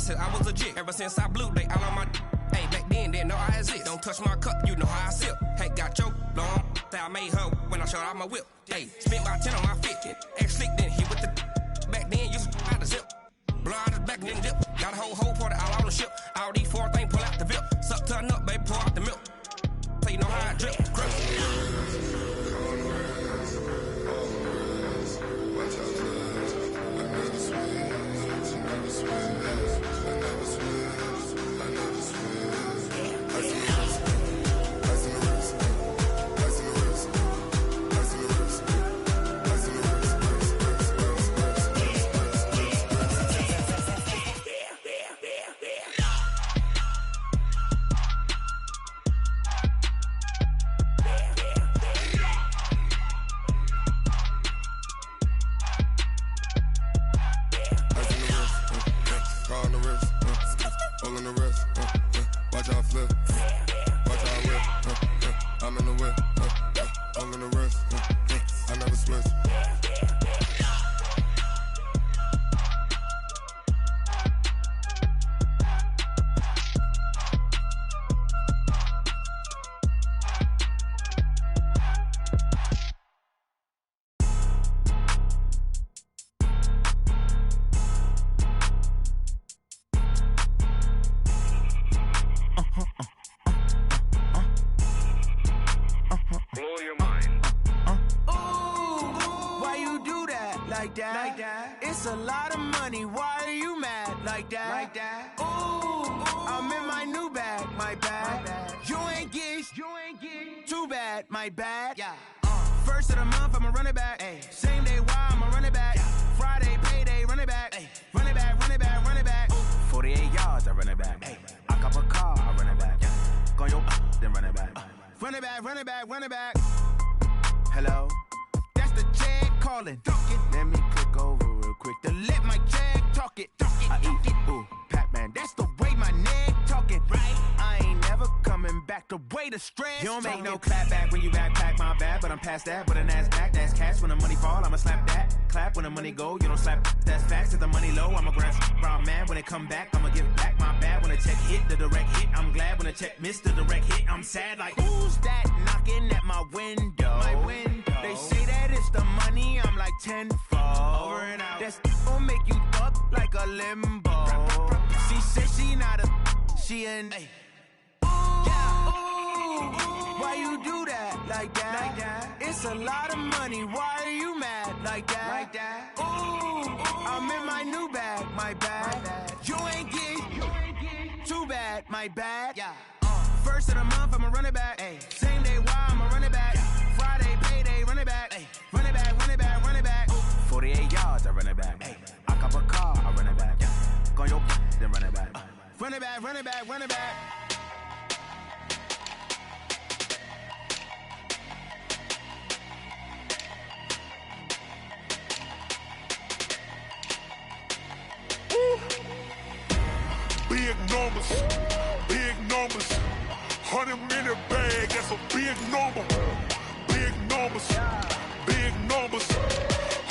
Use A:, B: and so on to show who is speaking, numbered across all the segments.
A: said I was legit. Ever since I blew, they all on my hey, back then, didn't know I exist. Don't touch my cup, you know how I sip. Hey, got your long, say I made her when I showed out my whip. Hey, spent about 10 on my 50. Ex-slick, then hit with the back then, used to out the zip. Blow out his back, then dip. Got a whole party all on the ship. All these 4 things, pull out the VIP. Suck, turn up, baby, pour out the milk. So you know how I drip.
B: It's a lot of money, why are you mad like that? Ooh, I'm in my new bag, my bad. You ain't get too bad, my bad. Yeah. First of the month, I'ma run it back. Ay. Same day, why I'ma run it back. Yeah. Friday, payday, run it back. Ay. Run it back, run it back, run it back. 48 yards, I run it back. Ay. I cop a car, I run it back. Yeah. Go your then run it back. Run it back, run it back, run it back. Hello? That's the check calling. Let me click over real quick to let my check talk it. I eat it, ooh, Pac-Man. That's the way my neck talking. Right? I ain't never coming back the way the stress. You don't make no clap back when you backpack, my bad. But I'm past that with a NASDAQ. That's cash when the money fall, I'ma slap that. Clap when the money go, you don't slap. That's facts. If the money low, I'ma grab brown man. When it come back, I'ma give back my bad. When the check hit, the direct hit, I'm glad. When the check missed the direct hit, I'm sad. Like, who's that knocking at my window? My window. They say that it's the money, I'm like tenfold. Over and out. That's gon' make you up like a limbo. She said she not a, she an. Ay. Why you do that like that? It's a lot of money, why are you mad like that? Ooh, I'm in my new bag, my bad. You ain't get too bad, my bad. Yeah. First of the month, I'ma run it back. Ay. Same day, why I'ma run it back. Friday, payday, run it back. Ay. Run it back, run it back, run it back. 48 yards, I run it back. Ay. I cop a car, I run it back. Yeah. Go your then run it back. Run it back, run it back, run it back.
C: Big numbers, 100 minute bag, that's a big number. Big numbers,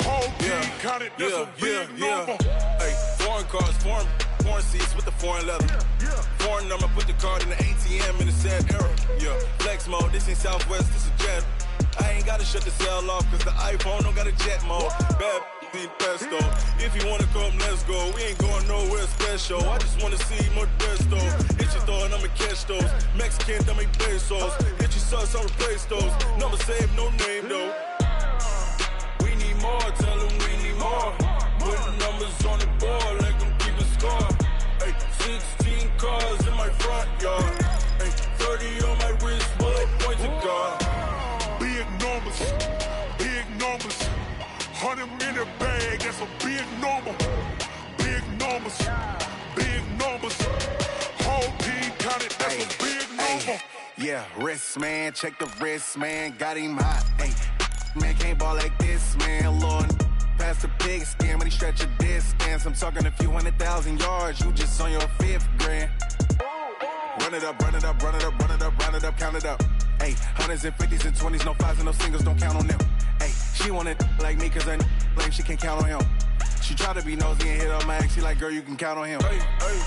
C: whole team counted, that's a big number.
D: Hey, foreign cars, foreign seats with the foreign leather. Foreign number, put the card in the ATM in the sad era. Yeah, flex mode, this ain't Southwest, this is Jet. I ain't gotta shut the cell off, cause the iPhone don't got a jet mode. Bad need pesto. If you wanna come, let's go. We ain't going nowhere special. I just wanna see Modesto. Hit your thought, I'ma catch those. Mexican, I make pesos. Hit your sauce, I'll replace those. Number saved, no name though. We need more, tell them we need more. Putting numbers on the board, like them keep a score. Hey, 16 cars in my front yard. Hey, 30 on my wrist, bullet points of God.
C: Big numbers, 100 minute bag, that's a big number. Big numbers, whole team counted, that's a big number.
E: Yeah, wrist man, check the wrist man, got him hot. Ay, man can't ball like this, man. Lord, past the pig skin, when he stretch a distance. I'm talking a few 100,000 yards, you just on your 5th grand. Run it up, run it up, run it up, run it up, run it up, count it up. Ay, hundreds and 50s and 20s, no 5s and no singles, don't count on them. Ay, she want it like me cause her lame, she can't count on him. She try to be nosy and hit on my ex. She like, girl, you can count on him.
D: Hey, hey,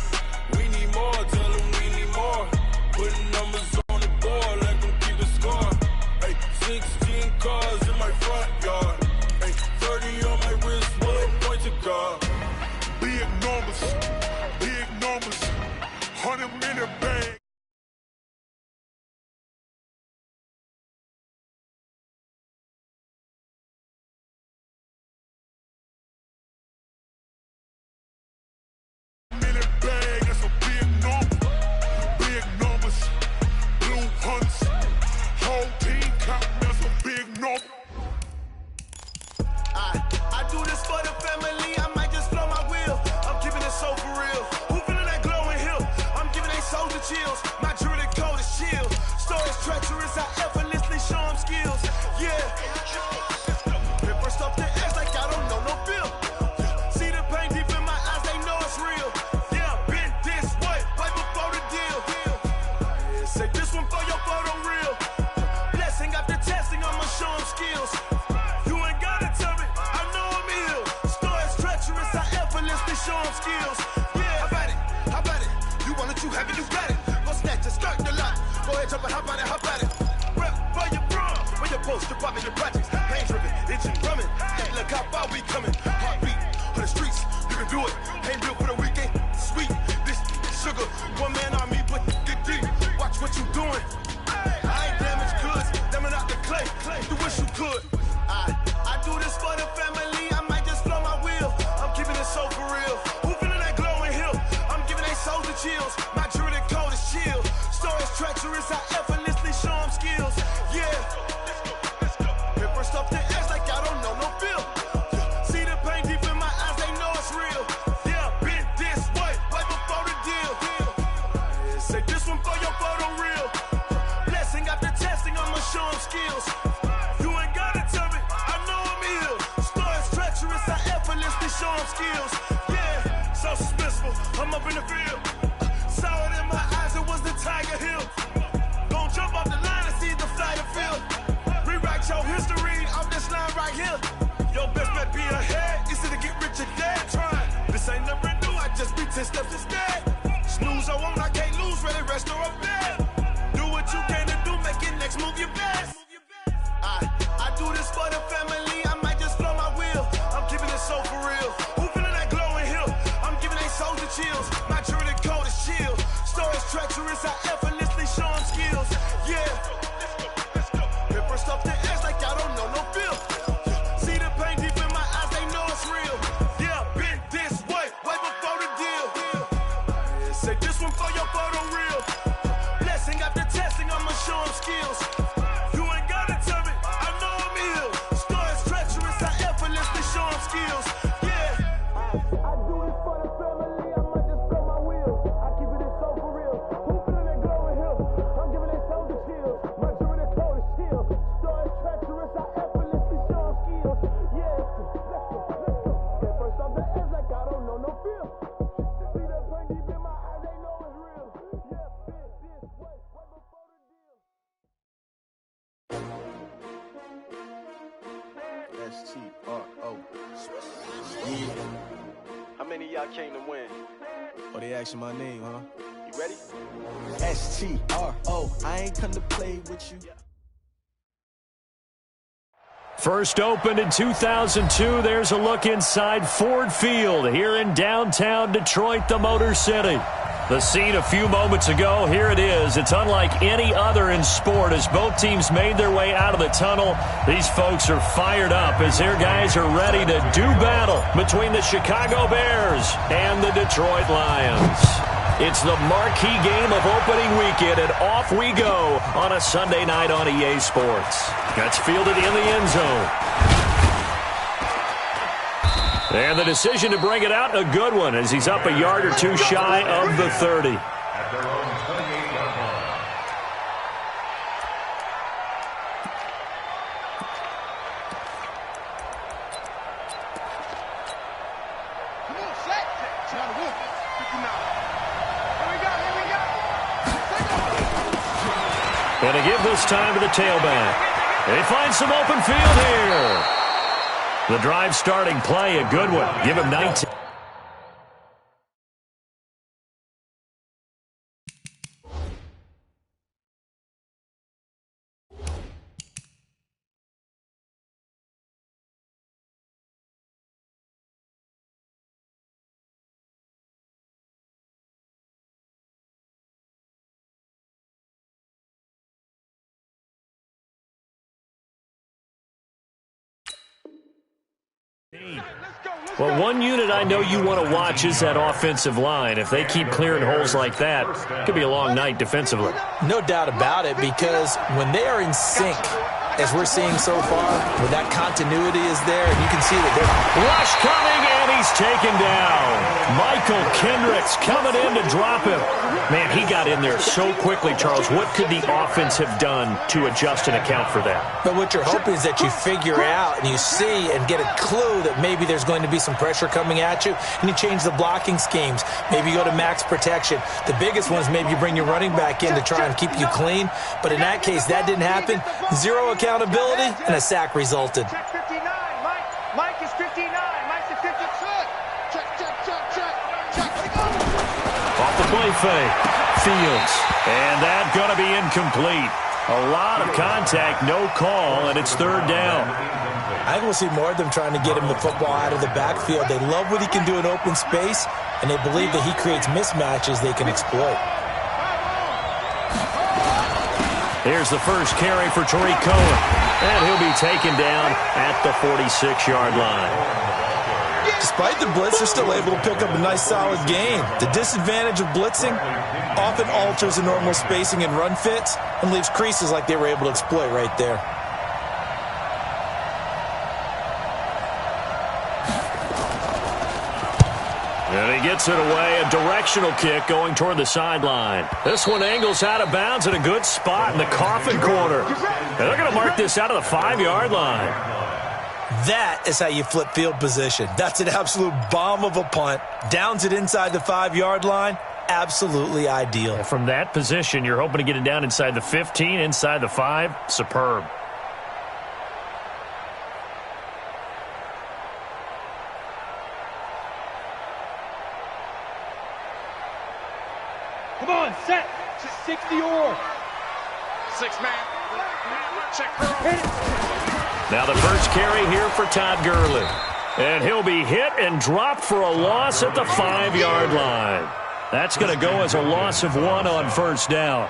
D: we need more. Tell them we need more. Putting numbers on the board, let them keep the score. Hey, 16 cars in my front yard. Hey, 30 on my wrist, bullet point to God.
C: Big numbers, 100-minute bag. Minute bag, that's a big number. Big numbers, blue hunts, whole team counting, that's a big number.
B: I do this for the family, I might just blow my wheel. I'm keeping it so for real. Who feeling that glowing hill? I'm giving they soldier chills. My jewelry code is chill. Stories treacherous, I effortlessly show them skills. Yeah. Paper stuff the edge like I don't know no feel. See the pain deep in my eyes, they know it's real. Yeah, been this way, right before the deal. Say this one for your photo real. Blessing after testing, I'ma show them skills. You ain't gotta tell me, I know I'm ill. Stories treacherous, I effortlessly show them skills. Yeah, how about it? You want it, you have it, you got it. Go snatch it, skirt the lot. Go ahead, jump it, how about it? Rep where you from, where you post, department, your projects. Pain driven, engine drumming. Hey, look how far we coming. Heartbeat on the streets, you can do it. Ain't built for the weekend, sweet. This sugar, one man army, but get deep. Watch what you doing. I ain't damaged goods, damn out the clay. You wish you could. I do this for the family, I might just blow my wheel. I'm keeping it so for real. Who feeling that glowing hill? I'm giving they soldier chills. My jewelry code is chill. Stories treacherous, I effortlessly show them skills. Yeah. Paper stuff the edge like I don't know no feel. See the pain deep in my eyes, they know it's real. Yeah, been this way, right before the deal. Say this one for your photo real. Blessing after testing, I'ma show them skills. You ain't gotta tell me, I know I'm ill. Stories treacherous, I effortlessly show them skills. Yeah, so suspenseful, I'm up in the field. Saw it in my eyes, it was the Tiger Hill. Gon' jump off the line and see the flight of field. Rewrite your history off this line right here. Your best bet be ahead, easy to get rich or dead. Trying, this ain't never new, I just be 10 steps instead. Snooze or won't, I can't lose, ready, rest or up bed. Do what you can to do, make it next move your best. I do this for the family, I might just blow my wheel. I'm keeping it so for real. Who feeling that glowing hill? I'm giving they soldier chills. My jewelry code is chill. Stories treacherous, I effortlessly show them skills. Yeah. Paper stuff the edge like I don't know no feel. See the pain deep in my eyes, they know it's real. Yeah, been this way, right before the deal. Say this one for your photo real. Blessing after testing, I'ma show them skills. You ain't gotta tell me, I know I'm ill. Stories treacherous, I effortlessly show them skills. Yeah. I do this for the family, I might just blow my wheel. I keep it so for real. Who feeling that glowing hill? I'm giving they soldier chills. My jewelry code is chill. Stories treacherous, I effortlessly show them skills. Yeah. Let's go. Get first off the edge like I don't know no feel. See that pain deep in my eyes, they know it's real. Yeah, been this way, right before the deal.
E: S-T-R-O.
F: How many of y'all came to win?
E: Oh, they asking my name, huh?
F: You ready?
E: S-T-R-O. I ain't come to play with you.
G: First opened in 2002, there's a look inside Ford Field here in downtown Detroit, the Motor City. The scene a few moments ago, here it is. It's unlike any other in sport as both teams made their way out of the tunnel. These folks are fired up as their guys are ready to do battle between the Chicago Bears and the Detroit Lions. It's the marquee game of opening weekend, and off we go on a Sunday night on EA Sports. That's fielded in the end zone. And the decision to bring it out, a good one, as he's up a yard or two shy of the 30.
C: At their own 28-yard line.
B: Come on, set. Try to whoop. 59. Here we go.
G: And to give this time to the tailback. They find some open field here. The drive starting play, a good one. Give him 19. Well, one unit I know you want to watch is that offensive line. If they keep clearing holes like that, it could be a long night defensively.
H: No doubt about it, because when they are in sync, as we're seeing so far, when that continuity is there, and you can see that they're...
G: Rush coming, and he's taken down. Michael Kendricks coming in to drop him. Man, he got in there so quickly, Charles. What could the offense have done to adjust and account for that?
H: But what you're hoping is that you figure out and you see and get a clue that maybe there's going to be some pressure coming at you, and you change the blocking schemes. Maybe you go to max protection. The biggest one is maybe you bring your running back in to try and keep you clean. But in that case, that didn't happen. Zero accountability, and a sack resulted.
I: Check 59. Mike is 59. Mike's at 50. Check.
G: Off the play fake. Fields. And that's going to be incomplete. A lot of contact, no call, and it's third down.
H: I think we'll see more of them trying to get him the football out of the backfield. They love what he can do in open space, and they believe that he creates mismatches they can exploit.
G: Here's the first carry for Tariq Cohen, and he'll be taken down at the 46-yard line.
H: Despite the blitz, they're still able to pick up a nice, solid gain. The disadvantage of blitzing often alters the normal spacing and run fits and leaves creases like they were able to exploit right there.
G: And he gets it away, a directional kick going toward the sideline. This one angles out of bounds at a good spot in the coffin corner. And they're going to mark this out of the 5-yard line.
H: That is how you flip field position. That's an absolute bomb of a punt. Downs it inside the 5-yard line. Absolutely ideal.
G: And from that position, you're hoping to get it down inside the 15, inside the 5. Superb.
I: Come on, set. 60 or. 6-man. Check her.
G: Now the first carry here for Todd Gurley. And he'll be hit and dropped for a loss at the 5-yard line. That's going to go as a loss of 1 on first down.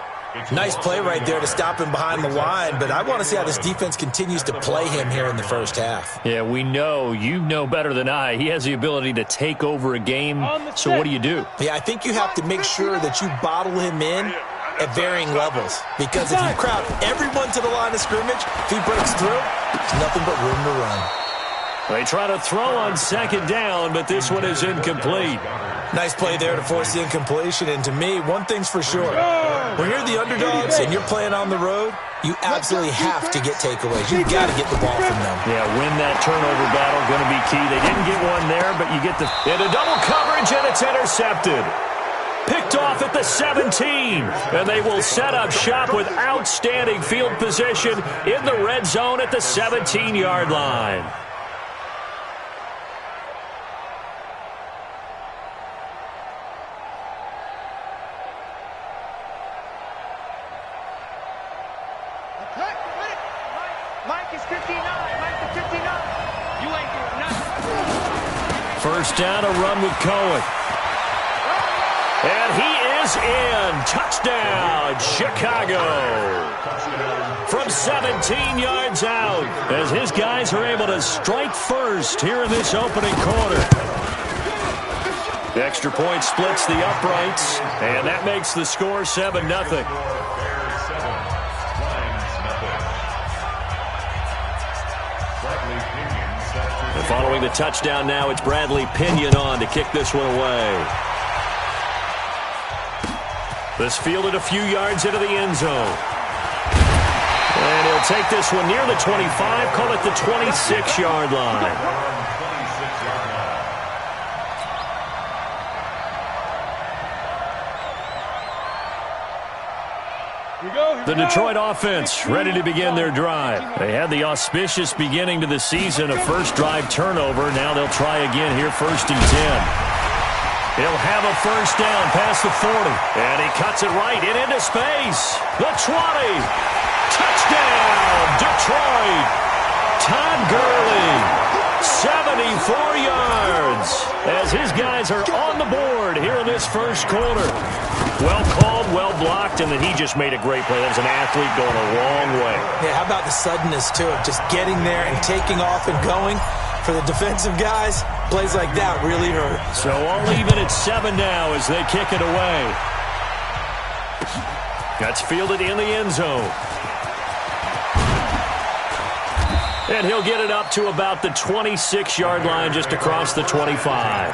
H: Nice play right there to stop him behind the line, but I want to see how this defense continues to play him here in the first half.
G: Yeah, we know. You know better than I. He has the ability to take over a game, so what do you do?
H: Yeah, I think you have to make sure that you bottle him in at varying levels, because if you crowd everyone to the line of scrimmage, if he breaks through, there's nothing but room to run.
G: They try to throw on second down, but this one is incomplete.
H: Nice play there to force the incompletion, and to me, one thing's for sure. When you're the underdogs and you're playing on the road, you absolutely have to get takeaways. You've got to get the ball from them.
G: Yeah, win that turnover battle, going to be key. They didn't get one there, but you get the... into double coverage, and it's intercepted. Picked off at the 17, and they will set up shop with outstanding field position in the red zone at the 17-yard line.
I: Mike is 59. Mike is 59. You ain't doing nothing.
G: First down, a run with Cohen. And he is in. Touchdown, Chicago. From 17 yards out, as his guys are able to strike first here in this opening quarter. The extra point splits the uprights, and that makes the score 7-0. And following the touchdown now, it's Bradley Pinion on to kick this one away. This fielded a few yards into the end zone. And he'll take this one near the 25, call it the 26-yard line. The Detroit offense ready to begin their drive. They had the auspicious beginning to the season, a first drive turnover. Now they'll try again here, 1st and 10. He'll have a first down past the 40. And he cuts it right into space. The 20. Touchdown, Detroit. Todd Gurley. 74 yards as his guys are on the board here in this first quarter. Well called, well blocked, and then he just made a great play. That was an athlete going a long way.
H: Yeah, how about the suddenness, too, of just getting there and taking off and going? For the defensive guys, plays like that really hurt.
G: So I'll leave it at 7 now as they kick it away. That's fielded in the end zone. And he'll get it up to about the 26-yard line, just across the 25.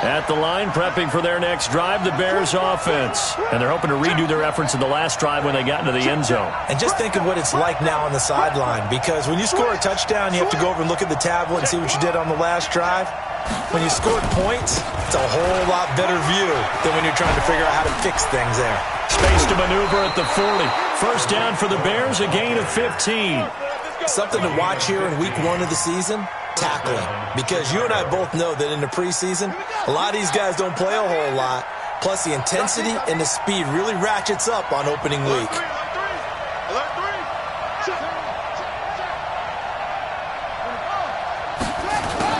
G: At the line, prepping for their next drive, the Bears offense. And they're hoping to redo their efforts in the last drive when they got into the end zone.
H: And just think of what it's like now on the sideline, because when you score a touchdown, you have to go over and look at the tablet and see what you did on the last drive. When you scored points, it's a whole lot better view than when you're trying to figure out how to fix things there.
G: Space to maneuver at the 40. First down for the Bears, a gain of 15.
H: Something to watch here in week 1 of the season, tackling. Because you and I both know that in the preseason, a lot of these guys don't play a whole lot. Plus, the intensity and the speed really ratchets up on opening week.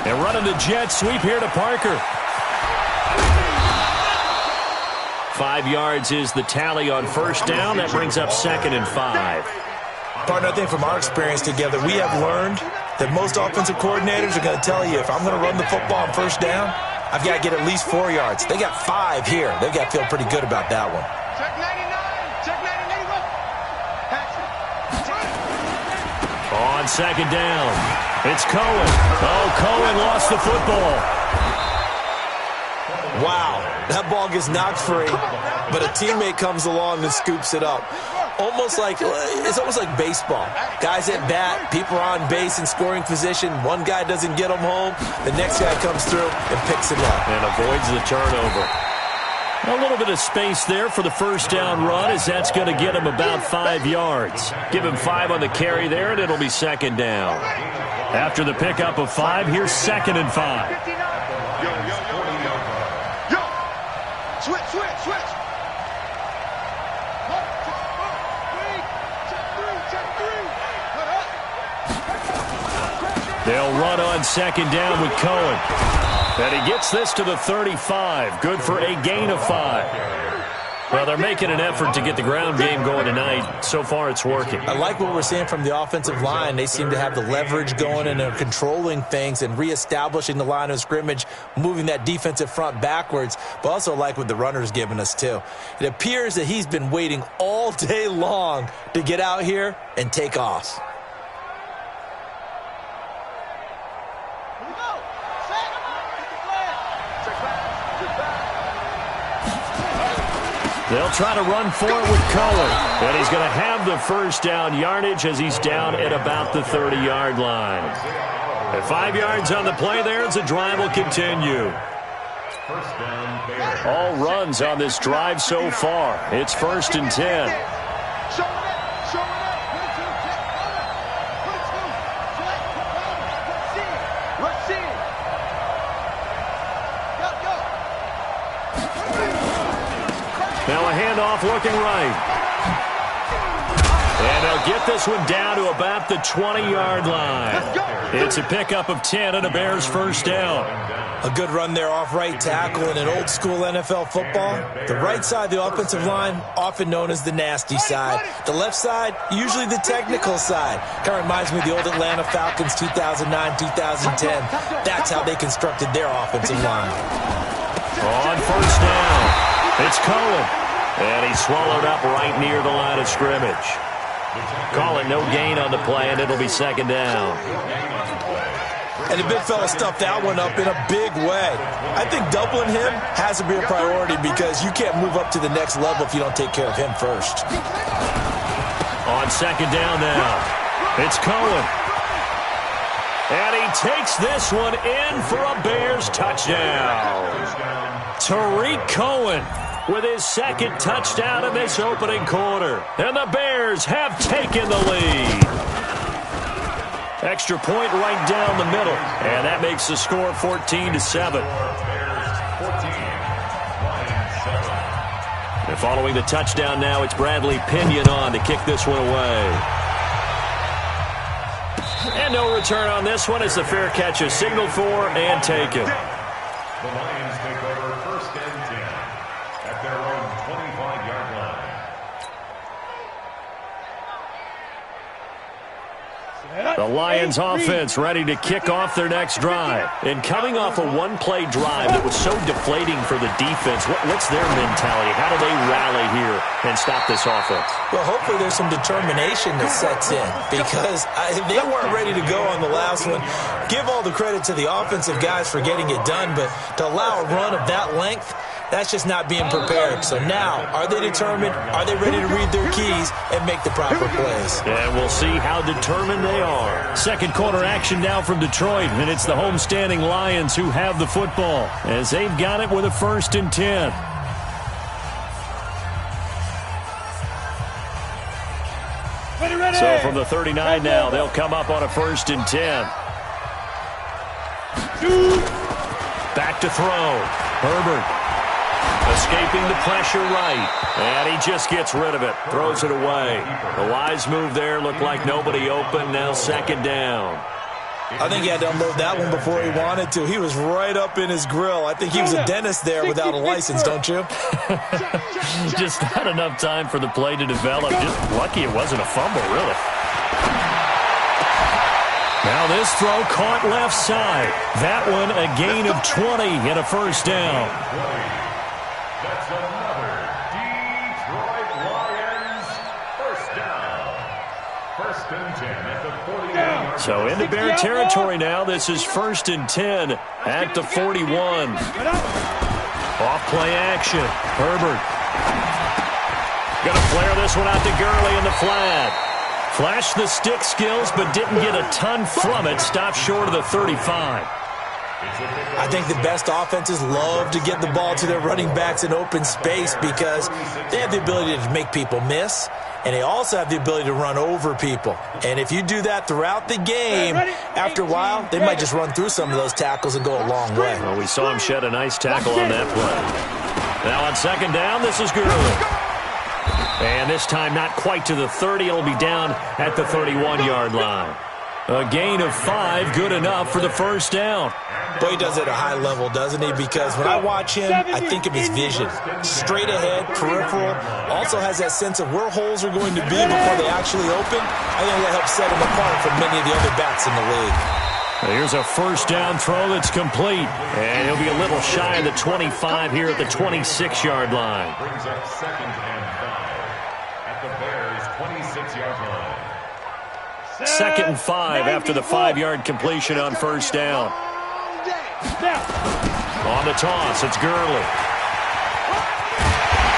G: And running the jet sweep here to Parker. 5 yards is the tally on first down. That brings up 2nd and 5.
H: Partner, I think from our experience together, we have learned that most offensive coordinators are going to tell you, if I'm going to run the football on first down, I've got to get at least 4 yards. They got 5 here. They've got to feel pretty good about that one.
I: Check 99. Check 99.
G: On second down, it's Cohen. Oh, Cohen lost the football.
H: Wow, that ball gets knocked free, but a teammate comes along and scoops it up. It's almost like baseball. Guys at bat, people are on base in scoring position. One guy doesn't get them home. The next guy comes through and picks him up.
G: And avoids the turnover. A little bit of space there for the first down run, as that's going to get him about 5 yards. Give him 5 on the carry there, and it'll be second down. After the pickup of 5, here's 2nd and 5.
I: Switch.
G: They'll run on second down with Cohen. And he gets this to the 35. Good for a gain of 5. Well, they're making an effort to get the ground game going tonight. So far, it's working.
H: I like what we're seeing from the offensive line. They seem to have the leverage going, and they're controlling things and reestablishing the line of scrimmage, moving that defensive front backwards, but also like what the runner's giving us, too. It appears that he's been waiting all day long to get out here and take off.
G: They'll try to run for it with Cohen. And he's going to have the first down yardage as he's down at about the 30-yard line. At 5 yards on the play there as the drive will continue. All runs on this drive so far. It's 1st and 10. Now a handoff looking right. And they'll get this one down to about the 20-yard line. It's a pickup of 10 and a Bears first down.
H: A good run there off right tackle in an old-school NFL football. The right side of the offensive line, often known as the nasty side. The left side, usually the technical side. Kind of reminds me of the old Atlanta Falcons 2009-2010. That's how they constructed their offensive line.
G: On first down. It's Cohen, and he's swallowed up right near the line of scrimmage. Call it no gain on the play, and it'll be second down.
H: And the big fella stuffed that one up in a big way. I think doubling him has to be a priority because you can't move up to the next level if you don't take care of him first.
G: On second down now, it's Cohen. And he takes this one in for a Bears touchdown. Tariq Cohen with his second touchdown in this opening quarter. And the Bears have taken the lead. Extra point right down the middle. And that makes the score 14-7. And following the touchdown now, it's Bradley Pinion on to kick this one away. And no return on this one as the fair catch is signaled for and taken.
J: The Lions take over 1st and 10 at their own 25-yard line.
G: The Lions offense ready to kick off their next drive. And coming off a one-play drive that was so deflating for the defense, what's their mentality? How do they rally here and stop this offense?
H: Well, hopefully there's some determination that sets in because they weren't ready to go on the last one. Give all the credit to the offensive guys for getting it done, but to allow a run of that length, that's just not being prepared. So now, are they determined? Are they ready to read their keys and make the proper plays?
G: And we'll see how determined they are. Second quarter action now from Detroit, and it's the homestanding Lions who have the football as they've got it with a 1st and 10. So from the 39 now, they'll come up on a 1st and 10. Back to throw. Herbert escaping the pressure right. And he just gets rid of it. Throws it away. The wise move there. Looked like nobody open. Now 2nd down.
H: I think he had to unload that one before he wanted to. He was right up in his grill. I think he was a dentist there without a license, don't you?
G: Just not enough time for the play to develop. Just lucky it wasn't a fumble, really. Now this throw caught left side. That one a gain of 20 and a 1st down.
J: That's another Detroit Lions 1st down. 1st and 10 at the 40.
G: So into Bear territory now. This is 1st and 10 at the 41. Off play action. Herbert. Going to flare this one out to Gurley in the flat. Flashed the stick skills, but didn't get a ton from it. Stopped short of the 35.
H: I think the best offenses love to get the ball to their running backs in open space because they have the ability to make people miss, and they also have the ability to run over people. And if you do that throughout the game, after a while, they might just run through some of those tackles and go a long way.
G: Well, we saw him shed a nice tackle on that play. Now on 2nd down, this is Gurley. And this time not quite to the 30. It'll be down at the 31-yard line. A gain of 5, good enough for the 1st down.
H: Boy, he does it at a high level, doesn't he? Because when I watch him, I think of his vision. Straight ahead, peripheral. Also has that sense of where holes are going to be before they actually open. I think that helps set him apart from many of the other backs in the league.
G: Here's a 1st down throw that's complete. And he'll be a little shy of the 25 here at the 26-yard line.
J: Brings up 2nd and 5 at the Bears' 26-yard line.
G: 2nd and 5 after the 5-yard completion on 1st down. On the toss, it's Gurley.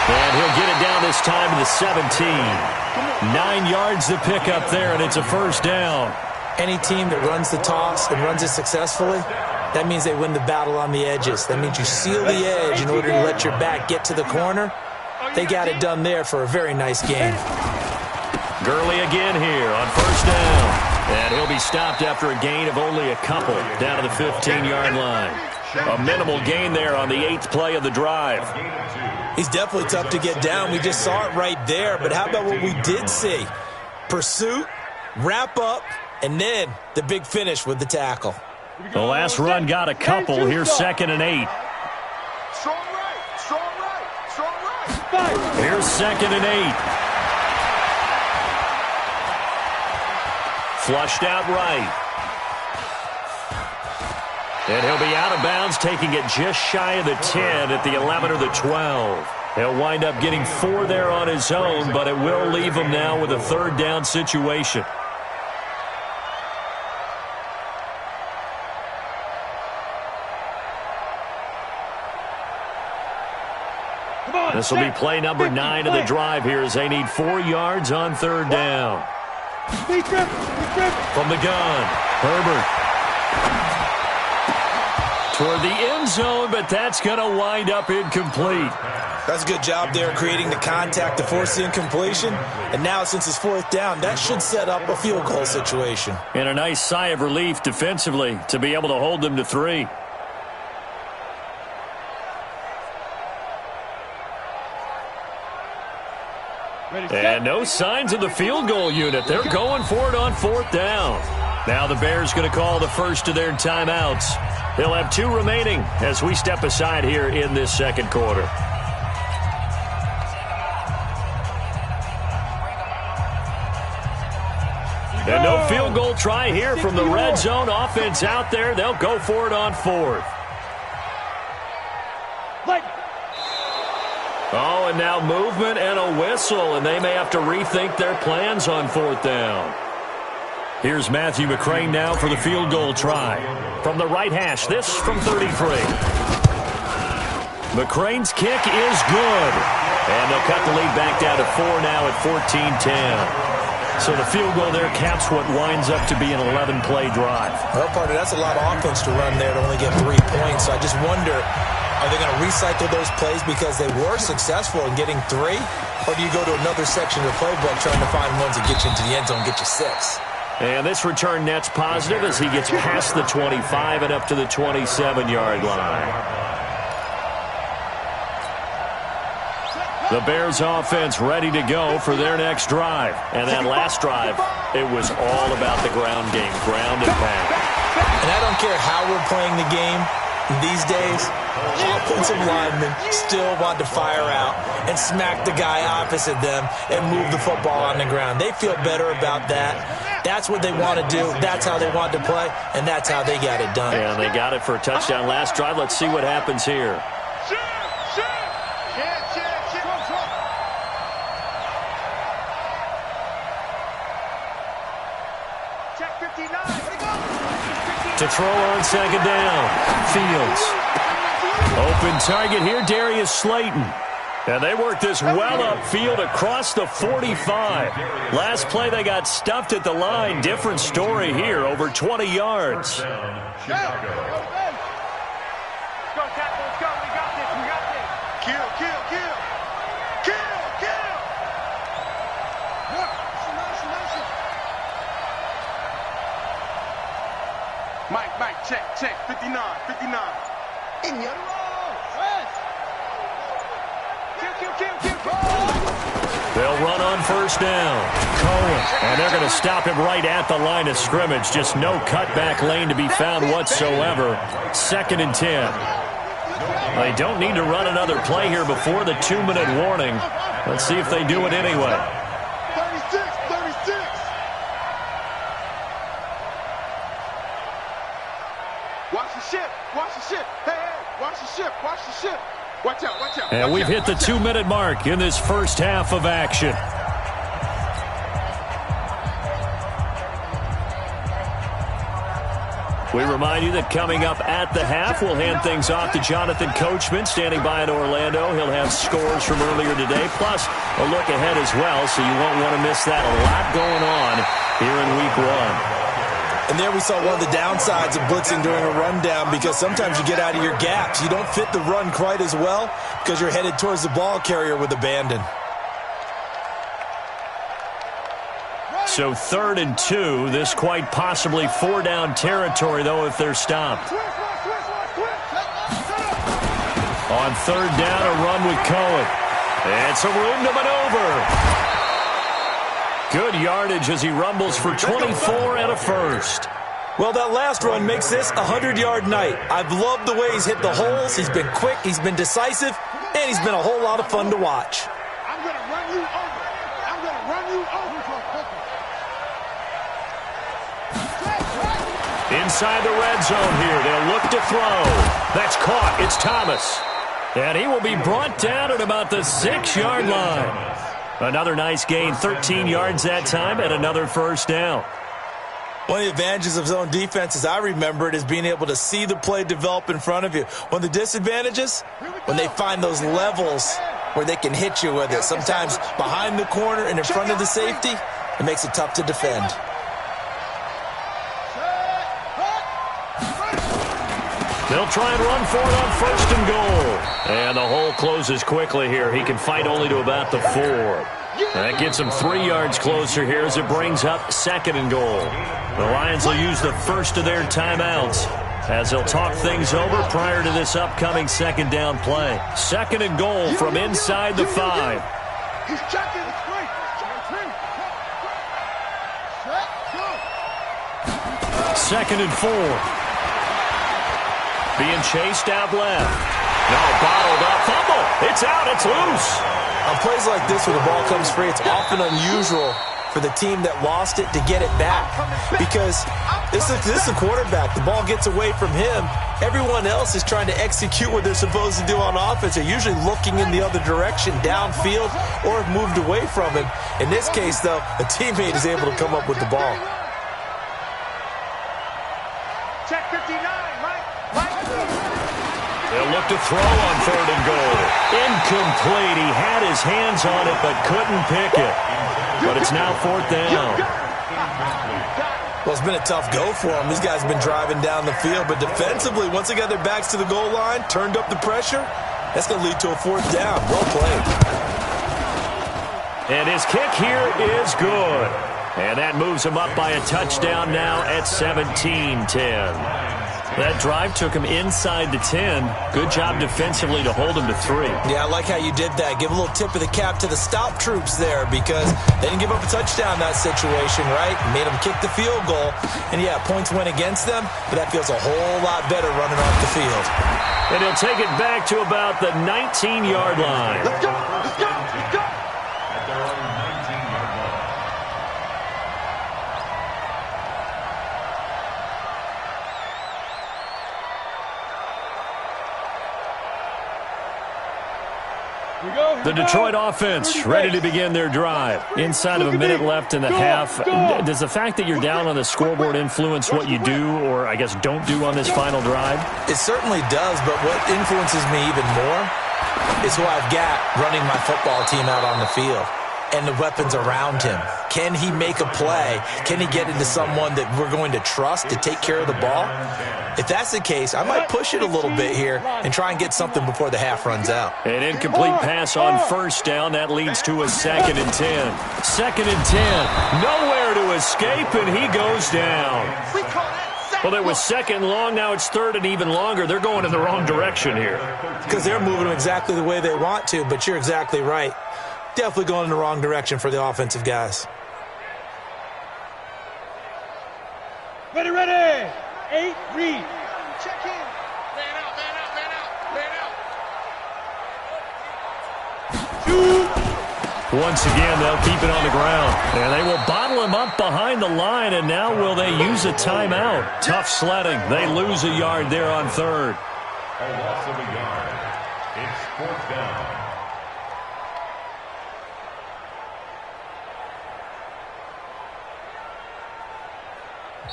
G: And he'll get it down this time to the 17. 9 yards to pick up there, and it's a 1st down.
H: Any team that runs the toss and runs it successfully, that means they win the battle on the edges. That means you seal the edge in order to let your back get to the corner. They got it done there for a very nice game.
G: Gurley again here on 1st down. And he'll be stopped after a gain of only a couple down to the 15-yard line. A minimal gain there on the 8th play of the drive.
H: He's definitely tough to get down. We just saw it right there. But how about what we did see? Pursuit, wrap up, and then the big finish with the tackle.
G: The last run got a couple. Here's 2nd and 8.
B: Strong right, strong right, strong right.
G: Here's 2nd and 8. Flushed out right. And he'll be out of bounds, taking it just shy of the 10 at the 11 or the 12. He'll wind up getting 4 there on his own, but it will leave him now with a 3rd down situation. This will be play number 9 of the drive here as they need 4 yards on 3rd down. From the gun, Herbert Toward the end zone, but that's going to wind up incomplete.
H: That's a good job there creating the contact to force the incompletion. And now, since it's 4th down, that should set up a field goal situation.
G: And a nice sigh of relief defensively to be able to hold them to 3. And no signs of the field goal unit. They're going for it on 4th down. Now the Bears going to call the first of their timeouts. They'll have 2 remaining as we step aside here in this second quarter. And no field goal try here from the red zone. Offense out there. They'll go for it on 4th. Oh, and now movement and a whistle, and they may have to rethink their plans on 4th down. Here's Matthew McCrane now for the field goal try. From the right hash, this from 33. McCrane's kick is good. And they'll cut the lead back down to 4 now at 14-10. So the field goal there caps what winds up to be an 11-play drive.
H: Well, partner, that's a lot of offense to run there to only get 3 points. So I just wonder, are they going to recycle those plays because they were successful in getting 3? Or do you go to another section of the playbook trying to find ones that get you into the end zone and get you 6?
G: And this return net's positive as he gets past the 25 and up to the 27-yard line. The Bears offense ready to go for their next drive. And that last drive, it was all about the ground game, ground and pound.
H: And I don't care how we're playing the game these days, offensive linemen still want to fire out and smack the guy opposite them and move the football on the ground. They feel better about that. That's what they want to do. That's how they want to play, and that's how they got it done.
G: And they got it for a touchdown last drive. Let's see what happens here. To throw on second down, Fields. Open target here, Darius Slayton. And they work this well upfield across the 45. Last play, they got stuffed at the line. Different story here, over 20 yards.
I: Let's go, tackle. Let's go. We got this. We got this. Kill.
C: Mike, check. 59.
I: In your roll. Kill.
G: They'll run on first down. Cohen. And they're going to stop him right at the line of scrimmage. Just no cutback lane to be found whatsoever. 2nd and 10. They don't need to run another play here before the 2-minute warning. Let's see if they do it anyway.
C: 36. Watch the ship. Hey, watch the ship. Watch out.
G: And we've hit the 2-minute mark in this first half of action. We remind you that coming up at the half, we'll hand things off to Jonathan Coachman, standing by in Orlando. He'll have scores from earlier today, plus a look ahead as well, so you won't want to miss that. A lot going on here in Week 1.
H: And there we saw one of the downsides of blitzing during a rundown, because sometimes you get out of your gaps. You don't fit the run quite as well because you're headed towards the ball carrier with abandon.
G: So 3rd and 2, this quite possibly 4-down territory, though, if they're stopped. On 3rd down, a run with Cohen. It's a room to maneuver. Good yardage as he rumbles for 24 and a first.
H: Well, that last run makes this a 100-yard night. I've loved the way he's hit the holes. He's been quick, he's been decisive, and he's been a whole lot of fun to watch.
C: I'm going to run you over.
G: Inside the red zone here, they'll look to throw. That's caught. It's Thomas. And he will be brought down at about the 6-yard line. Another nice gain, 13 yards that time, and another first down.
H: One of the advantages of zone defense, as I remember it, is being able to see the play develop in front of you. One of the disadvantages, when they find those levels where they can hit you with it. Sometimes behind the corner and in front of the safety, it makes it tough to defend.
G: They'll try and run for it on 1st and goal. And the hole closes quickly here. He can fight only to about the 4. That gets him 3 yards closer here as it brings up 2nd and goal. The Lions will use the first of their timeouts as they'll talk things over prior to this upcoming 2nd down play. 2nd and goal from inside the 5.
C: He's checking. It's great.
G: 2nd and 4. Being chased out left. No, bottled up. Fumble. It's out. It's loose.
H: On plays like this where the ball comes free, it's often unusual for the team that lost it to get it back, because this is a quarterback. The ball gets away from him. Everyone else is trying to execute what they're supposed to do on offense. They're usually looking in the other direction, downfield, or have moved away from him. In this case, though, a teammate is able to come up with the ball.
I: Check 59, Mike.
G: They'll look to throw on 3rd and goal. Incomplete. He had his hands on it but couldn't pick it. But it's now 4th down.
H: Well, it's been a tough go for them. These guys have been driving down the field, but defensively, once they got their backs to the goal line, turned up the pressure, that's going to lead to a 4th down. Well played.
G: And his kick here is good. And that moves him up by a touchdown now at 17-10. That drive took him inside the 10. Good job defensively to hold him to 3.
H: Yeah, I like how you did that. Give a little tip of the cap to the stop troops there, because they didn't give up a touchdown in that situation, right? Made them kick the field goal. And, yeah, points went against them, but that feels a whole lot better running off the field.
G: And he'll take it back to about the 19-yard line.
I: Let's go. Let's go. Let's go.
J: At their own 19-yard line.
G: The Detroit offense ready to begin their drive. Inside of a minute left in the half. Does the fact that you're down on the scoreboard influence what you do, or I guess don't do on this final drive?
H: It certainly does, but what influences me even more is who I've got running my football team out on the field and the weapons around him. Can he make a play? Can he get into someone that we're going to trust to take care of the ball? If that's the case, I might push it a little bit here and try and get something before the half runs out.
G: An incomplete pass on 1st down. That leads to a 2nd and 10. 2nd and 10. Nowhere to escape, and he goes down. Well, it was 2nd long. Now it's 3rd and even longer. They're going in the wrong direction here.
H: Because they're moving them exactly the way they want to, but you're exactly right. Definitely going in the wrong direction for the offensive guys.
I: Ready. 8, read. Check in. Man out. Shoot.
G: Once again, they'll keep it on the ground. And they will bottle him up behind the line, and now will they use a timeout? Tough sledding. They lose a yard there on 3rd.
J: A loss of a yard. It's 4th down.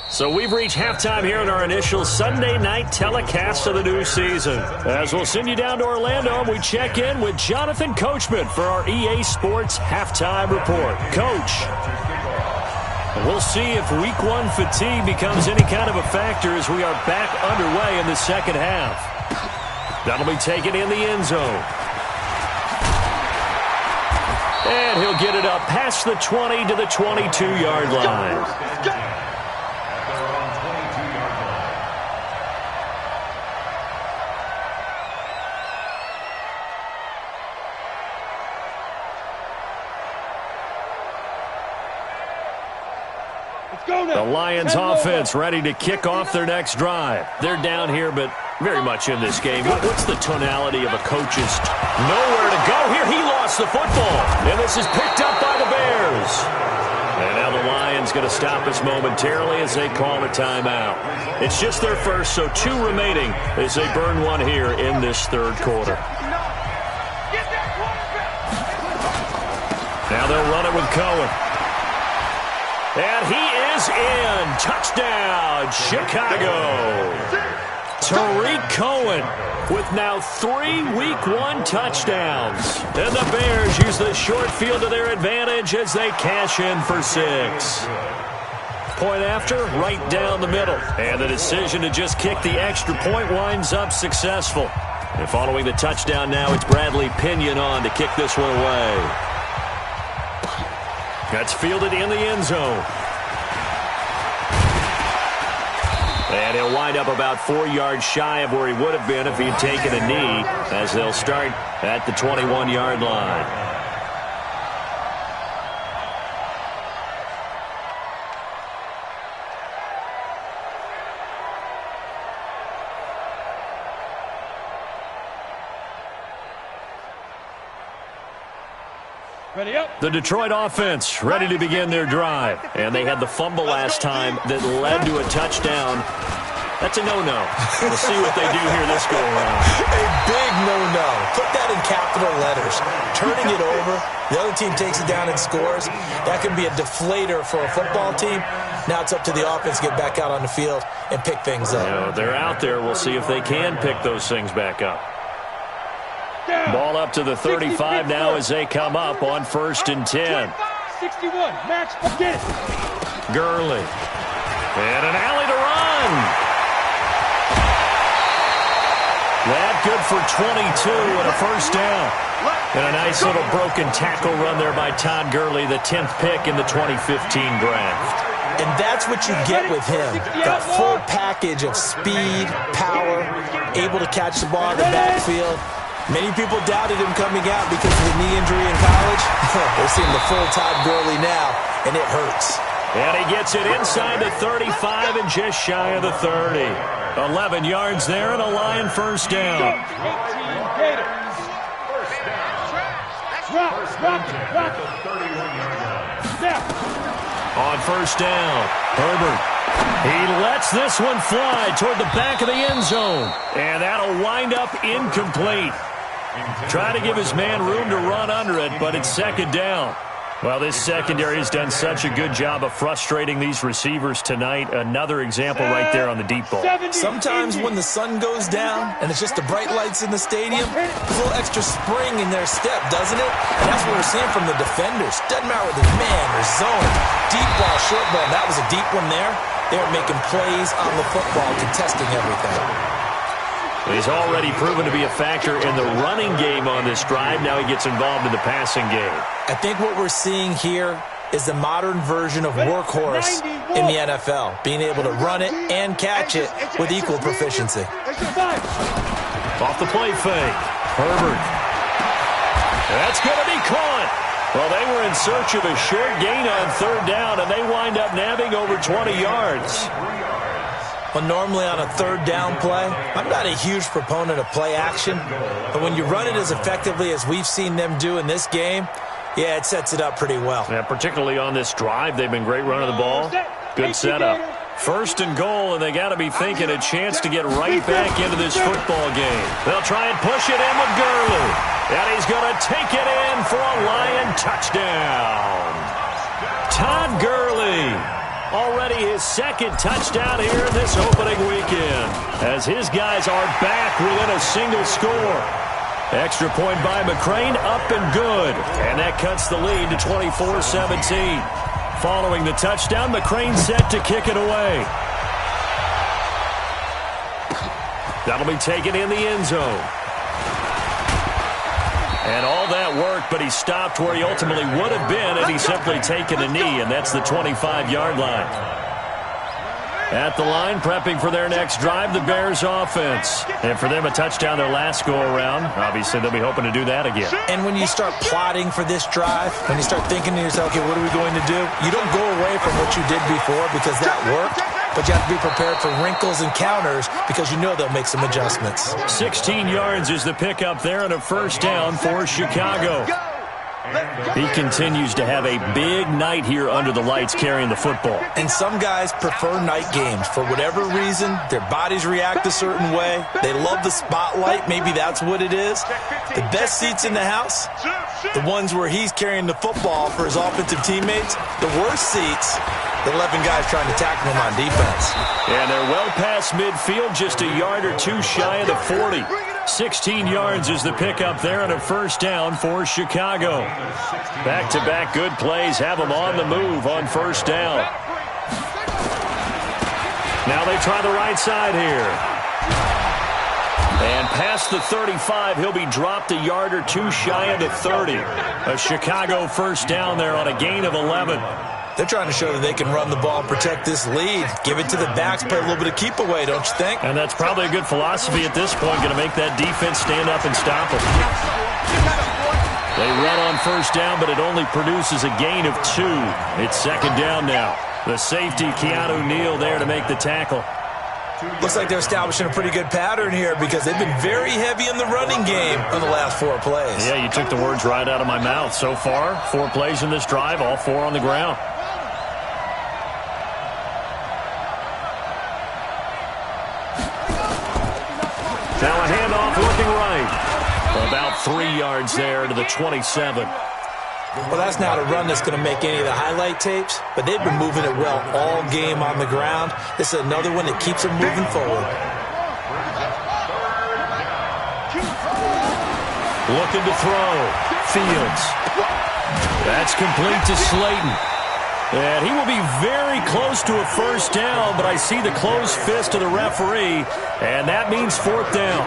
G: So we've reached halftime here in our initial Sunday night telecast of the new season. As we'll send you down to Orlando, we check in with Jonathan Coachman for our EA Sports Halftime Report. Coach, we'll see if Week 1 fatigue becomes any kind of a factor as we are back underway in the 2nd half. That'll be taken in the end zone. And he'll get it up past the 20 to the 22-yard line. The Lions offense ready to kick off their next drive. They're down here, but very much in this game. What's the tonality of a coach's nowhere to go here? He lost the football, and this is picked up by the Bears. And now the Lions going to stop us momentarily as they call a timeout. It's just their first, so 2 remaining as they burn one here in this 3rd quarter. Now they'll run it with Cohen. And he is in. Touchdown, Chicago. Tariq Cohen with now 3 Week 1 touchdowns. And the Bears use the short field to their advantage as they cash in for 6. point after, right down the middle. And the decision to just kick the extra point winds up successful. And following the touchdown now, it's Bradley Pinion on to kick this one away. That's fielded in the end zone. And he'll wind up about 4 yards shy of where he would have been if he'd taken a knee, as they'll start at the 21-yard line. The Detroit offense ready to begin their drive. And they had the fumble last time that led to a touchdown. That's a no-no. We'll see what they do here this go-around.
H: A big no-no. Put that in capital letters. Turning it over, the other team takes it down and scores. That can be a deflator for a football team. Now it's up to the offense to get back out on the field and pick things up.
G: You know, they're out there. We'll see if they can pick those things back up. Ball up to the 35 now as they come up on 1st and 10.
I: 61, Max, get it.
G: Gurley. And an alley to run. That good for 22 and a first down. And a nice little broken tackle run there by Todd Gurley, the 10th pick in the 2015 draft.
H: And that's what you get with him. That full package of speed, power, able to catch the ball in the backfield. Many people doubted him coming out because of the knee injury in college. They're seeing the full Todd Gurley now, and it hurts.
G: And he gets it inside the 35 and just shy of the 30. 11 yards there and a Lion first down. On first down, Herbert. He lets this one fly toward the back of the end zone. And that'll wind up incomplete. Try to give his man room to run under it, but it's second down. Well, this secondary has done such a good job of frustrating these receivers tonight. Another example right there on the deep ball.
H: Sometimes when the sun goes down and it's just the bright lights in the stadium, there's a little extra spring in their step, doesn't it? And that's what we're seeing from the defenders. Doesn't matter whether it's man or zone. Deep ball, short ball. That was a deep one there. They were making plays on the football, contesting everything.
G: He's already proven to be a factor in the running game on this drive. Now he gets involved in the passing game.
H: I think what we're seeing here is the modern version of workhorse in the NFL, being able to run it and catch it with equal proficiency.
G: Off the play fake. Herbert. That's going to be caught. Well, they were in search of a short gain on third down, and they wind up nabbing over 20 yards.
H: Well, normally on a third down play, I'm not a huge proponent of play action, but when you run it as effectively as we've seen them do in this game, yeah, it sets it up pretty well.
G: Yeah, particularly on this drive, they've been great running the ball. Good setup. First and goal, and they got to be thinking a chance to get right back into this football game. They'll try and push it in with Gurley. And he's going to take it in for a Lion touchdown. Todd Gurley. Already his second touchdown here in this opening weekend, as his guys are back within a single score. Extra point by McCrane, up and good. And that cuts the lead to 24-17. Following the touchdown, McCrane set to kick it away. That'll be taken in the end zone. And all that worked, but he stopped where he ultimately would have been had he simply taken a knee, and that's the 25-yard line. At the line, prepping for their next drive, the Bears offense. And for them, a touchdown their last go-around. Obviously, they'll be hoping to do that again.
H: And when you start plotting for this drive, when you start thinking to yourself, okay, what are we going to do? You don't go away from what you did before because that worked. But you have to be prepared for wrinkles and counters because you know they'll make some adjustments.
G: 16 yards is the pickup there and a first down for Chicago. He continues to have a big night here under the lights carrying the football.
H: And some guys prefer night games. For whatever reason, their bodies react a certain way. They love the spotlight. Maybe that's what it is. The best seats in the house, the ones where he's carrying the football for his offensive teammates. The worst seats, the 11 guys trying to tackle him on defense.
G: And they're well past midfield, just a yard or two shy of the 40. 16 yards is the pickup there and a first down for Chicago. Back-to-back good plays have them on the move on first down. Now they try the right side here. And past the 35, he'll be dropped a yard or two shy of the 30. A Chicago first down there on a gain of 11.
H: They're trying to show that they can run the ball and protect this lead. Give it to the backs, play a little bit of keep away, don't you think?
G: And that's probably a good philosophy at this point, going to make that defense stand up and stop them. They run on first down, but it only produces a gain of 2. It's second down now. The safety, Keanu Neal, there to make the tackle.
H: Looks like they're establishing a pretty good pattern here because they've been very heavy in the running game on the last 4 plays.
G: Yeah, you took the words right out of my mouth. So far, 4 plays in this drive, all 4 on the ground. Now a handoff looking right. About 3 yards there to the 27.
H: Well, that's not a run that's going to make any of the highlight tapes, but they've been moving it well all game on the ground. This is another one that keeps them moving forward.
G: Looking to throw. Fields. That's complete to Slayton. And he will be very close to a first down, but I see the closed fist of the referee, and that means 4th down.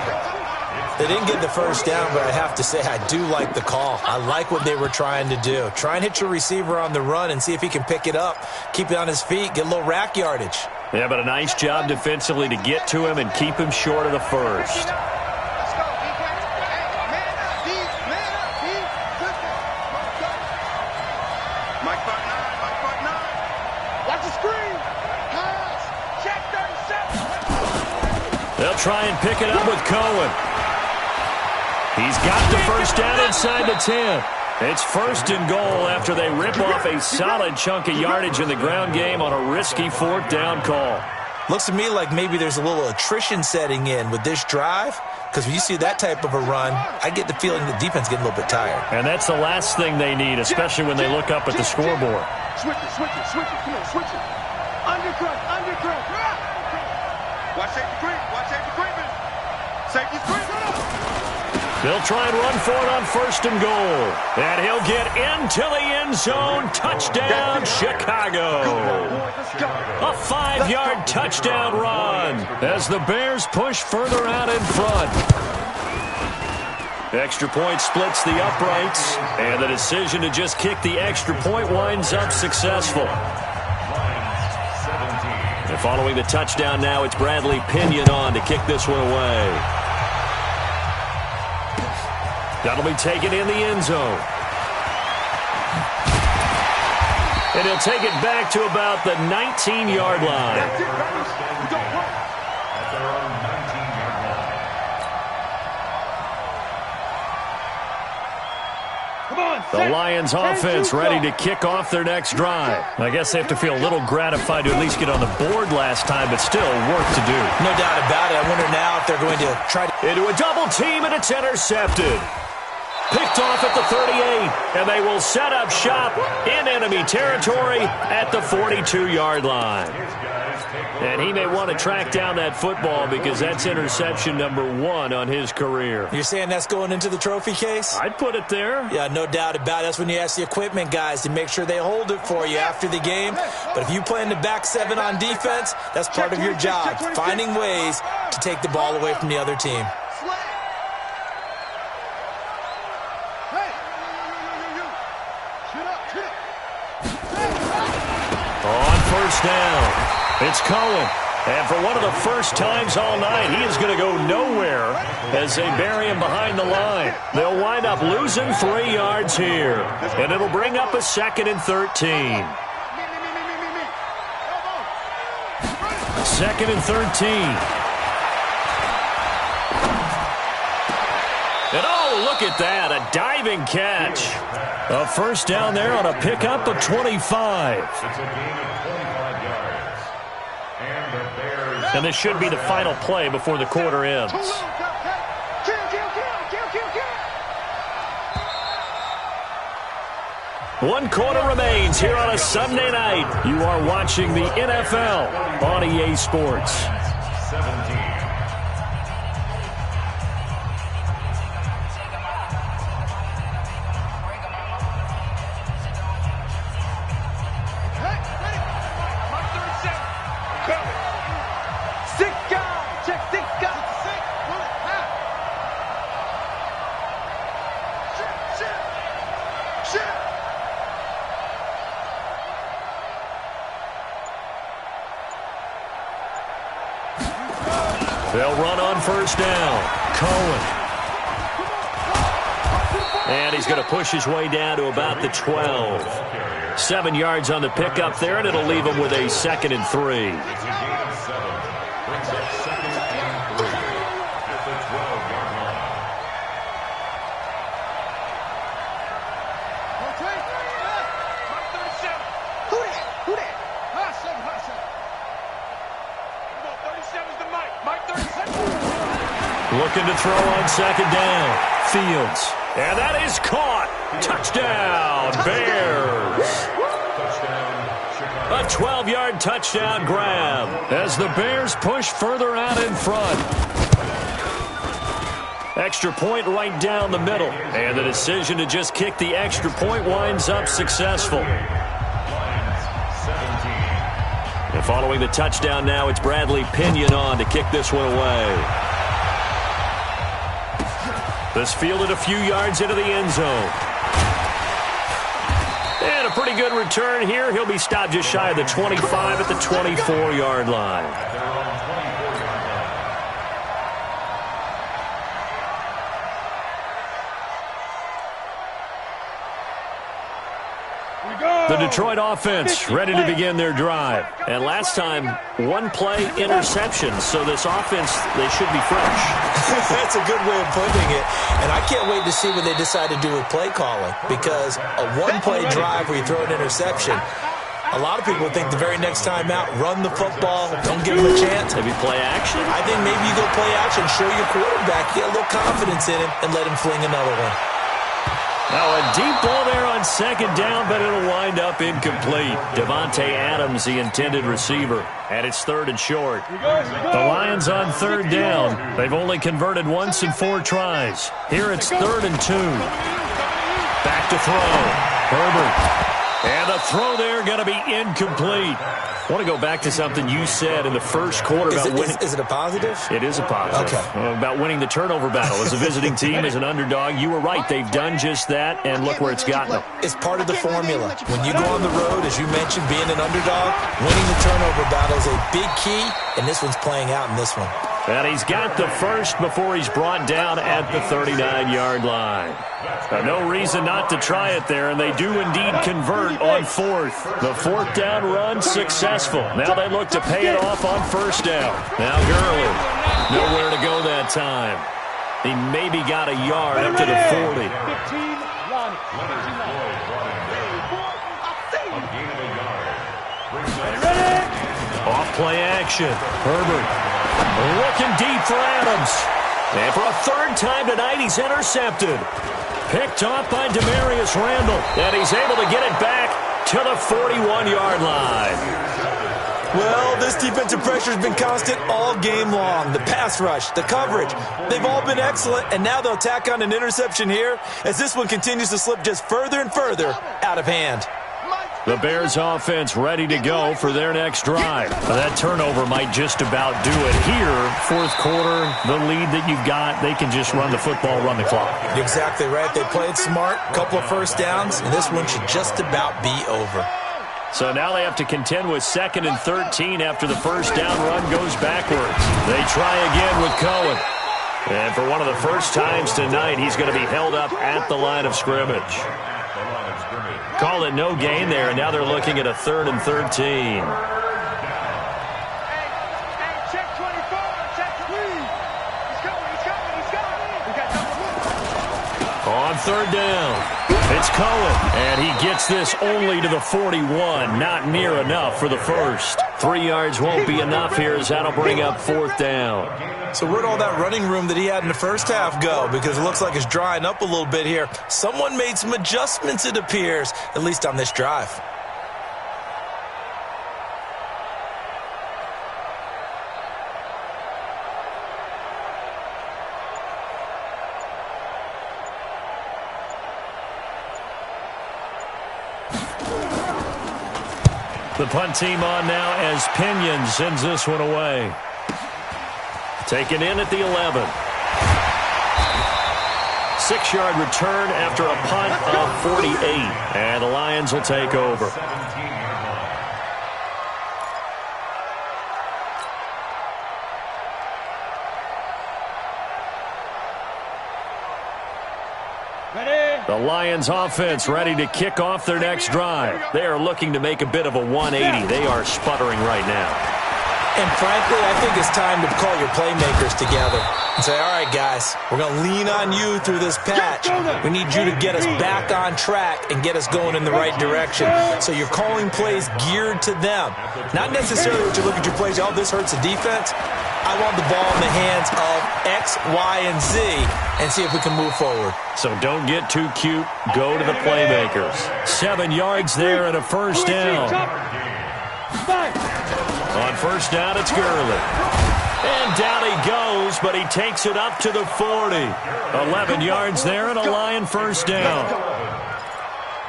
H: They didn't get the first down, but I have to say I do like the call. I like what they were trying to do. Try and hit your receiver on the run and see if he can pick it up, keep it on his feet, get a little rack yardage.
G: Yeah, but a nice job defensively to get to him and keep him short of the first. They'll try and pick it up with Cohen. He's got the first down inside the 10. It's 1st and goal after they rip off a solid chunk of yardage in the ground game on a risky 4th down call.
H: Looks to me like maybe there's a little attrition setting in with this drive, because when you see that type of a run, I get the feeling the defense getting a little bit tired.
G: And that's the last thing they need, especially when they look up at the scoreboard.
I: Switch it, come on, switch it. Undercut. Watch safety creeping. Safety's creeping.
G: They'll try and run for it on 1st and goal. And he'll get into the end zone. Touchdown, Chicago. A 5-yard touchdown run as the Bears push further out in front. Extra point splits the uprights, and the decision to just kick the extra point winds up successful. And following the touchdown now, it's Bradley Pinion on to kick this one away. That'll be taken in the end zone. And he'll take it back to about the 19-yard line. The Lions offense ready to kick off their next drive. I guess they have to feel a little gratified to at least get on the board last time, but still work to do.
H: No doubt about it. I wonder now if they're going to try to...
G: Into a double team, and it's intercepted. Picked off at the 38, and they will set up shop in enemy territory at the 42-yard line. And he may want to track down that football because that's interception number 1 on his career.
H: You're saying that's going into the trophy case?
G: I'd put it there.
H: Yeah, no doubt about it. That's when you ask the equipment guys to make sure they hold it for you after the game. But if you play in the back 7 on defense, that's part of your job, finding ways to take the ball away from the other team.
G: On first down, it's Cohen. And for one of the first times all night, he is going to go nowhere as they bury him behind the line. They'll wind up losing 3 yards here. And it'll bring up a 2nd and 13. 2nd and 13. And oh, look at that, a diving catch. A first down there on a pickup of 25.
J: It's a gain of 25 yards. And the Bears...
G: And this should be the final play before the quarter ends. One quarter remains here on a Sunday night. You are watching the NFL on EA Sports.
J: 17.
G: They'll run on first down. Cohen. And he's going to push his way down to about the 12. 7 yards on the pickup there, and it'll leave him with a 2nd and 3. Looking to throw on 2nd down. Fields. And that is caught. Touchdown, Bears. A 12-yard touchdown grab as the Bears push further out in front. Extra point right down the middle. And the decision to just kick the extra point winds up successful. And following the touchdown now, it's Bradley Pinion on to kick this one away. This fielded a few yards into the end zone. And a pretty good return here. He'll be stopped just shy of the 25 at the 24-yard line. The Detroit offense ready to begin their drive. And last time, one-play interception. So this offense, they should be fresh.
H: That's a good way of putting it. And I can't wait to see what they decide to do with play calling. Because a one-play drive where you throw an interception, a lot of people think the very next time out, run the football, don't give them a chance.
G: Maybe play action?
H: I think maybe you go play action, show your quarterback, get a little confidence in him, and let him fling another one.
G: Now a deep ball there on 2nd down, but it'll wind up incomplete. Devontae Adams, the intended receiver. And it's 3rd and short. The Lions on 3rd down. They've only converted once in 4 tries. Here it's 3rd and 2. Back to throw. Herbert. And the throw there going to be incomplete. I want to go back to something you said in the first quarter about winning.
H: Is it a positive?
G: It is a positive.
H: Okay.
G: About winning the turnover battle. As a visiting team, as an underdog, you were right. They've done just that, and look where it's gotten them.
H: It's part of the formula. When you go on the road, as you mentioned, being an underdog, winning the turnover battle is a big key, and this one's playing out in this one.
G: And he's got the first before he's brought down at the 39-yard line. No reason not to try it there, and they do indeed convert on 4th. The 4th down run successful. Now they look to pay it off on 1st down. Now Gurley, nowhere to go that time. He maybe got a yard up to the 40. Off play action. Herbert. Looking deep for Adams. And for a 3rd time tonight, he's intercepted. Picked off by Demarius Randall. And he's able to get it back to the 41-yard line.
H: Well, this defensive pressure has been constant all game long. The pass rush, the coverage, they've all been excellent. And now they'll tack on an interception here as this one continues to slip just further and further out of hand.
G: The Bears offense ready to go for their next drive. That turnover might just about do it here. 4th quarter, the lead that you've got, they can just run the football, run the clock.
H: Exactly right. They played smart, couple of 1st downs, and this one should just about be over.
G: So now they have to contend with 2nd and 13 after the 1st down run goes backwards. They try again with Cohen. And for one of the first times tonight, he's going to be held up at the line of scrimmage. Call it no gain there, and now they're looking at a 3rd and 13.
I: Hey, check 24, check 3. He's coming.
G: On 3rd down, it's Cohen, and he gets this only to the 41. Not near enough for the first. 3 yards won't be enough here, as that'll bring up 4th down.
H: So where'd all that running room that he had in the first half go? Because it looks like it's drying up a little bit here. Someone made some adjustments, it appears, at least on this drive.
G: The punt team on now as Pinion sends this one away. Taken in at the 11. 6-yard return after a punt of 48. And the Lions will take over. The Lions offense ready to kick off their next drive. They are looking to make a bit of a 180. They are sputtering right now.
H: And frankly, I think it's time to call your playmakers together and say, all right, guys, we're going to lean on you through this patch. We need you to get us back on track and get us going in the right direction. So you're calling plays geared to them. Not necessarily that you look at your plays, oh, this hurts the defense. I want the ball in the hands of X, Y, and Z and see if we can move forward.
G: So don't get too cute. Go to the playmakers. 7 yards there and a first down. On first down, it's Gurley. And down he goes, but he takes it up to the 40. 11 yards there and a Lion first down.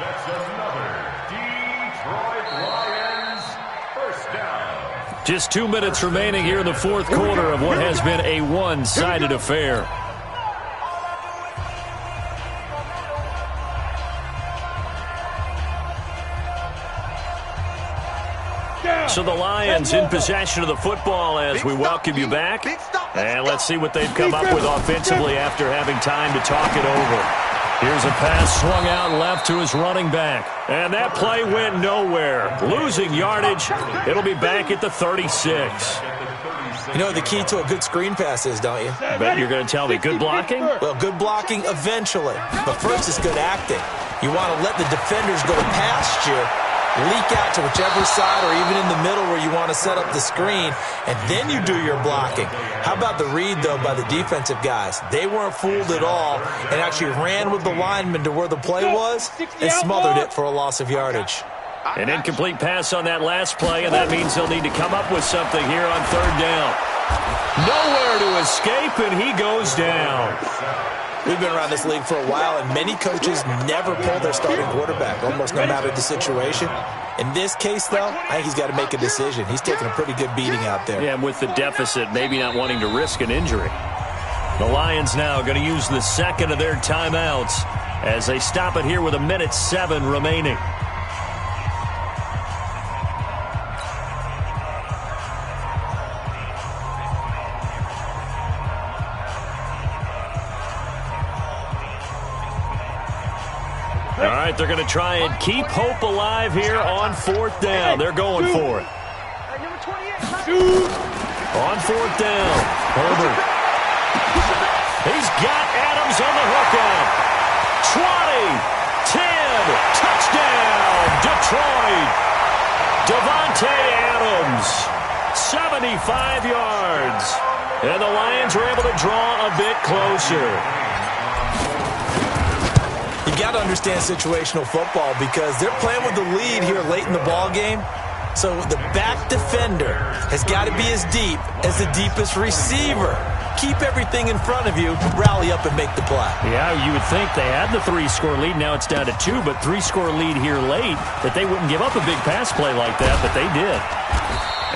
J: That's another Detroit Lions first down.
G: Just 2 minutes remaining here in the fourth quarter of what has been a one-sided affair. So the Lions in possession of the football as we welcome you back. And let's see what they've come up with offensively after having time to talk it over. Here's a pass swung out left to his running back. And that play went nowhere. Losing yardage. It'll be back at the 36.
H: You know the key to a good screen pass is, don't you?
G: Bet you're going to tell me good blocking?
H: Well, good blocking eventually. But first is good acting. You want to let the defenders go past you, leak out to whichever side or even in the middle where you want to set up the screen, and then you do your blocking. How about the read, though, by the defensive guys? They weren't fooled at all and actually ran with the lineman to where the play was and smothered it for a loss of yardage.
G: An incomplete pass on that last play, and that means they'll need to come up with something here on third down. Nowhere to escape, and he goes down.
H: We've been around this league for a while, and many coaches never pull their starting quarterback, almost no matter the situation. In this case, though, I think he's got to make a decision. He's taking a pretty good beating out there.
G: Yeah, and with the deficit, maybe not wanting to risk an injury. The Lions now going to use the second of their timeouts as they stop it here with 1:07 remaining. All right, they're going to try and keep hope alive here on fourth down. They're going for it. On fourth down, Herbert. He's got Adams on the hookup. 20, 10, touchdown, Detroit. Devontae Adams, 75 yards. And the Lions were able to draw a bit closer.
H: You got to understand situational football because they're playing with the lead here late in the ball game. So the back defender has got to be as deep as the deepest receiver. Keep everything in front of you, rally up and make the play.
G: Yeah, you would think they had the 3-score lead. Now it's down to 2, but 3-score lead here late, that they wouldn't give up a big pass play like that, but they did.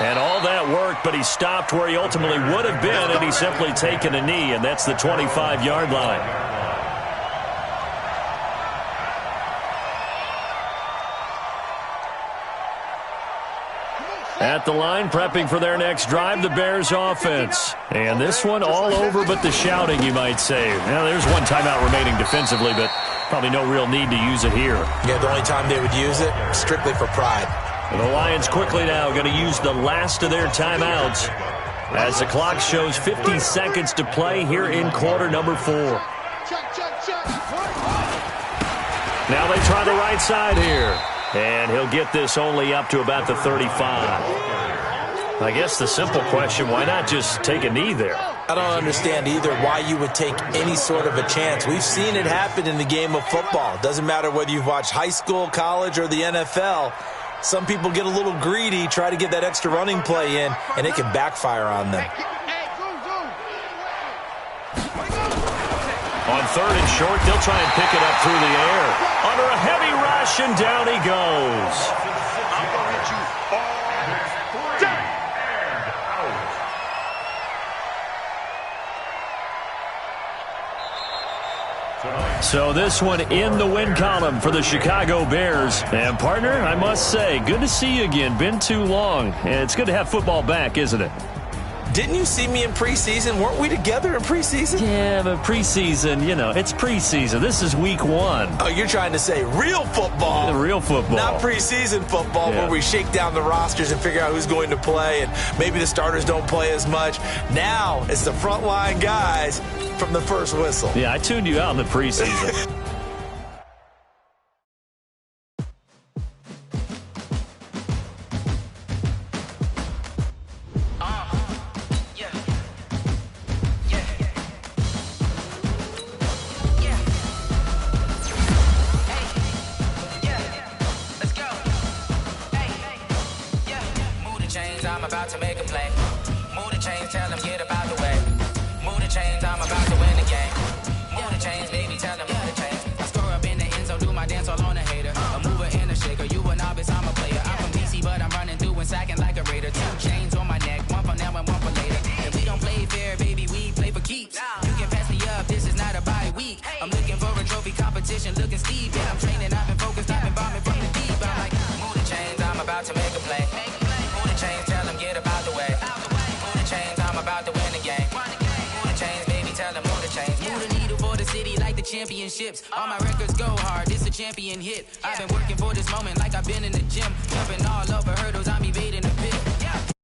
G: And all that worked, but he stopped where he ultimately would have been, and he's simply taken a knee, and that's the 25-yard line. At the line, prepping for their next drive, the Bears offense. And this one all over but the shouting, you might say. Now, there's one timeout remaining defensively, but probably no real need to use it here.
H: Yeah, the only time they would use it, strictly for pride.
G: And the Lions quickly now going to use the last of their timeouts as the clock shows 50 seconds to play here in quarter number 4. Now they try the right side here. And he'll get this only up to about the 35. I guess the simple question, why not just take a knee there?
H: I don't understand either why you would take any sort of a chance. We've seen it happen in the game of football. Doesn't matter whether you've watched high school, college, or the NFL. Some people get a little greedy, try to get that extra running play in, and it can backfire on them.
G: On third and short, they'll try and pick it up through the air. Under a heavy rush, and down he goes. So this one in the win column for the Chicago Bears. And partner, I must say, good to see you again. Been too long. And it's good to have football back, isn't it?
H: Didn't you see me in preseason? Weren't we together in preseason?
G: Yeah, but preseason, it's preseason. This is week 1.
H: Oh, you're trying to say real football.
G: Real football.
H: Not preseason football where we shake down the rosters and figure out who's going to play, and maybe the starters don't play as much. Now it's the frontline guys from the first whistle.
G: Yeah, I tuned you out in the preseason.
K: I'm about to make a play. Move the chains, tell them get about the way. Move the chains, I'm about to win the game. Move the chains, baby, tell them move the chains. I score up in the end zone, do my dance all on a hater. A mover and a shaker, you a novice, I'm a player. I'm from DC, but I'm running through and sacking like a raider. 2 chains on my neck, one for now and one for later. And we don't play fair, baby, we play for keeps. You can pass me up, this is not a bye week. I'm looking for a trophy competition, looking steep. Yeah, I'm training, I've been focused, I've been bombing from the deep. I'm like, move the chains, I'm about to make a play. Move the chains, tell them get about the way. Move the chains, I'm about to win the game. Move the chains, baby, tell them move the chains. Move the needle for the city like the championships. All my records go hard, this a champion hit. I've been working for this moment like I've been in the gym. Jumping all over hurdles, I'm evading the pit.